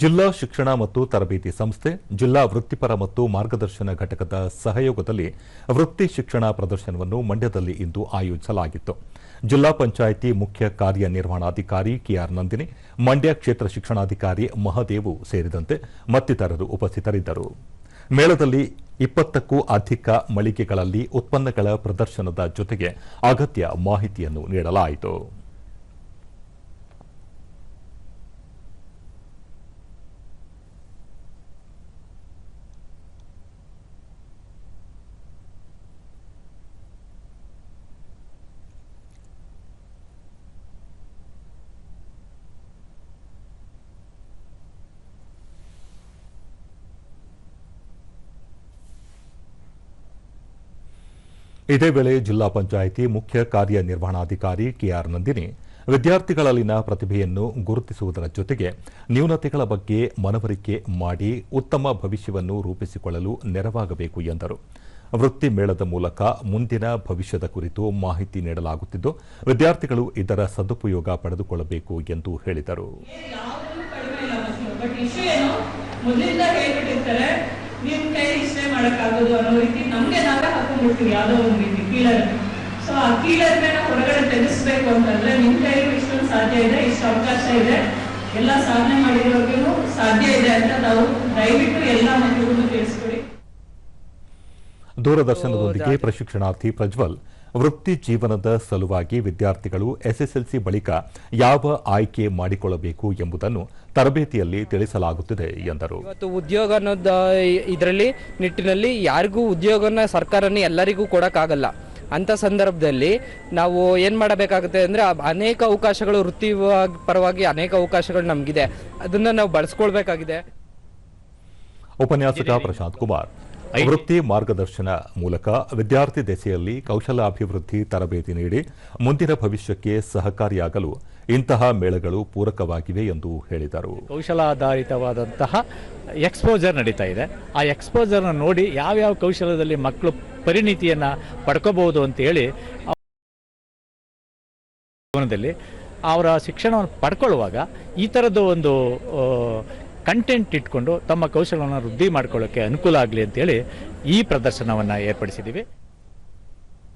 ಜಿಲ್ಲಾ ಶಿಕ್ಷಣ ಮತ್ತು ತರಬೇತಿ ಸಂಸ್ಥೆ, ಜಿಲ್ಲಾ ವೃತ್ತಿಪರ ಮತ್ತು ಮಾರ್ಗದರ್ಶನ ಘಟಕದ ಸಹಯೋಗದಲ್ಲಿ ವೃತ್ತಿ ಶಿಕ್ಷಣ ಪ್ರದರ್ಶನವನ್ನು ಮಂಡ್ಯದಲ್ಲಿ ಇಂದು ಆಯೋಜಿಸಲಾಗಿತ್ತು. ಜಿಲ್ಲಾ ಪಂಚಾಯಿತಿ ಮುಖ್ಯ ಕಾರ್ಯನಿರ್ವಹಣಾಧಿಕಾರಿ ಕೆಆರ್ ನಂದಿನಿ, ಮಂಡ್ಯ ಕ್ಷೇತ್ರ ಶಿಕ್ಷಣಾಧಿಕಾರಿ ಮಹದೇವು ಸೇರಿದಂತೆ ಮತ್ತಿತರರು ಉಪಸ್ಥಿತರಿದ್ದರು. ಮೇಳದಲ್ಲಿ 20ಕ್ಕೂ ಅಧಿಕ ಮಳಿಗೆಗಳಲ್ಲಿ ಉತ್ಪನ್ನಗಳ ಪ್ರದರ್ಶನದ ಜೊತೆಗೆ ಅಗತ್ಯ ಮಾಹಿತಿಯನ್ನು ನೀಡಲಾಯಿತು. ಇದೇ ವೇಳೆ ಜಿಲ್ಲಾ ಪಂಚಾಯಿತಿ ಮುಖ್ಯ ಕಾರ್ಯನಿರ್ವಹಣಾಧಿಕಾರಿ ಕೆಆರ್ ನಂದಿನಿ ವಿದ್ಯಾರ್ಥಿಗಳಲ್ಲಿನ ಪ್ರತಿಭೆಯನ್ನು ಗುರುತಿಸುವುದರ ಜೊತೆಗೆ ನ್ಯೂನತೆಗಳ ಬಗ್ಗೆ ಮನವರಿಕೆ ಮಾಡಿ ಉತ್ತಮ ಭವಿಷ್ಯವನ್ನು ರೂಪಿಸಿಕೊಳ್ಳಲು ನೆರವಾಗಬೇಕು ಎಂದರು. ವೃತ್ತಿ ಮೇಳದ ಮೂಲಕ ಮುಂದಿನ ಭವಿಷ್ಯದ ಕುರಿತು ಮಾಹಿತಿ ನೀಡಲಾಗುತ್ತಿದ್ದು, ವಿದ್ಯಾರ್ಥಿಗಳು ಇದರ ಸದುಪಯೋಗ ಪಡೆದುಕೊಳ್ಳಬೇಕು ಎಂದು ಹೇಳಿದರು. ನಿಮ್ ಕೈ ಇಷ್ಟೇ ಮಾಡಕ್ಕಾಗೋದು ಅನ್ನೋ ರೀತಿ ನಮ್ಗೆ ನಾವೇ ಹಾಕೊಂಡ್ಬಿಡ್ತೀವಿ ಯಾವುದೋ ಒಂದು ರೀತಿ ಕೀಳರ್. ಸೊ ಆ ಕೀಳರ್ನ ಹೊರಗಡೆ ತೆಗೆಸ್ಬೇಕು ಅಂತಂದ್ರೆ ನಿಮ್ ಕೈಗೂ ಇಷ್ಟೊಂದು ಸಾಧ್ಯ ಇದೆ, ಇಷ್ಟು ಅವಕಾಶ ಇದೆ, ಎಲ್ಲ ಸಾಧನೆ ಮಾಡಿರೋರ್ಗೂ ಸಾಧ್ಯ ಇದೆ ಅಂತ ನಾವು ದಯವಿಟ್ಟು ಎಲ್ಲ ಮಕ್ಕಳಿಗೂ ತಿಳಿಸ್ಕೊಡಿ. ದೂರದರ್ಶನದೊಂದಿಗೆ ಪ್ರಶಿಕ್ಷಣಾರ್ಥಿ ಪ್ರಜ್ವಲ್ ವೃತ್ತಿ ಜೀವನದ ಸಲುವಾಗಿ ವಿದ್ಯಾರ್ಥಿಗಳು ಎಸ್ಎಸ್ಎಲ್ಸಿ ಬಳಿಕ ಯಾವ ಆಯ್ಕೆ ಮಾಡಿಕೊಳ್ಳಬೇಕು ಎಂಬುದನ್ನು ತರಬೇತಿಯಲ್ಲಿ ತಿಳಿಸಲಾಗುತ್ತಿದೆ ಎಂದರು. ಇವತ್ತು ಉದ್ಯೋಗ ಅನ್ನೋದು ಇದರಲ್ಲಿ ನಿಟ್ಟಿನಲ್ಲಿ ಯಾರಿಗೂ ಉದ್ಯೋಗನ ಸರ್ಕಾರನೇ ಎಲ್ಲರಿಗೂ ಕೊಡೋಕ್ಕಾಗಲ್ಲ. ಅಂಥ ಸಂದರ್ಭದಲ್ಲಿ ನಾವು ಏನು ಮಾಡಬೇಕಾಗುತ್ತೆ ಅಂದರೆ ಅನೇಕ ಅವಕಾಶಗಳು ವೃತ್ತಿ ಪರವಾಗಿ ಅನೇಕ ಅವಕಾಶಗಳು ನಮಗಿದೆ, ಅದನ್ನು ನಾವು ಬಳಸ್ಕೊಳ್ಬೇಕಾಗಿದೆ. ಉಪನ್ಯಾಸಕ ಪ್ರಶಾಂತ್ ಕುಮಾರ್ ವೃತ್ತಿ ಮಾರ್ಗದರ್ಶನ ಮೂಲಕ ವಿದ್ಯಾರ್ಥಿ ದೆಸೆಯಲ್ಲಿ ಕೌಶಲಾಭಿವೃದ್ಧಿ ತರಬೇತಿ ನೀಡಿ ಮುಂದಿನ ಭವಿಷ್ಯಕ್ಕೆ ಸಹಕಾರಿಯಾಗಲು ಇಂತಹ ಮೇಳಗಳು ಪೂರಕವಾಗಿವೆ ಎಂದು ಹೇಳಿದರು. ಕೌಶಲಾಧಾರಿತವಾದಂತಹ ಎಕ್ಸ್ಪೋಜರ್ ನಡೀತಾ ಇದೆ. ಆ ಎಕ್ಸ್ಪೋಜರ್ನ ನೋಡಿ ಯಾವ್ಯಾವ ಕೌಶಲದಲ್ಲಿ ಮಕ್ಕಳು ಪರಿಣಿತಿಯನ್ನು ಪಡ್ಕೋಬಹುದು ಅಂತ ಹೇಳಿ ಜೀವನದಲ್ಲಿ ಅವರ ಶಿಕ್ಷಣವನ್ನು ಪಡ್ಕೊಳ್ಳುವಾಗ ಈ ಥರದ ಒಂದು ಕಂಟೆಂಟ್ ಇಟ್ಕೊಂಡು ತಮ್ಮ ಕೌಶಲವನ್ನು ವೃದ್ಧಿ ಮಾಡ್ಕೊಳ್ಳೋಕ್ಕೆ ಅನುಕೂಲ ಆಗಲಿ ಅಂತೇಳಿ ಈ ಪ್ರದರ್ಶನವನ್ನು ಏರ್ಪಡಿಸಿದ್ದೀವಿ.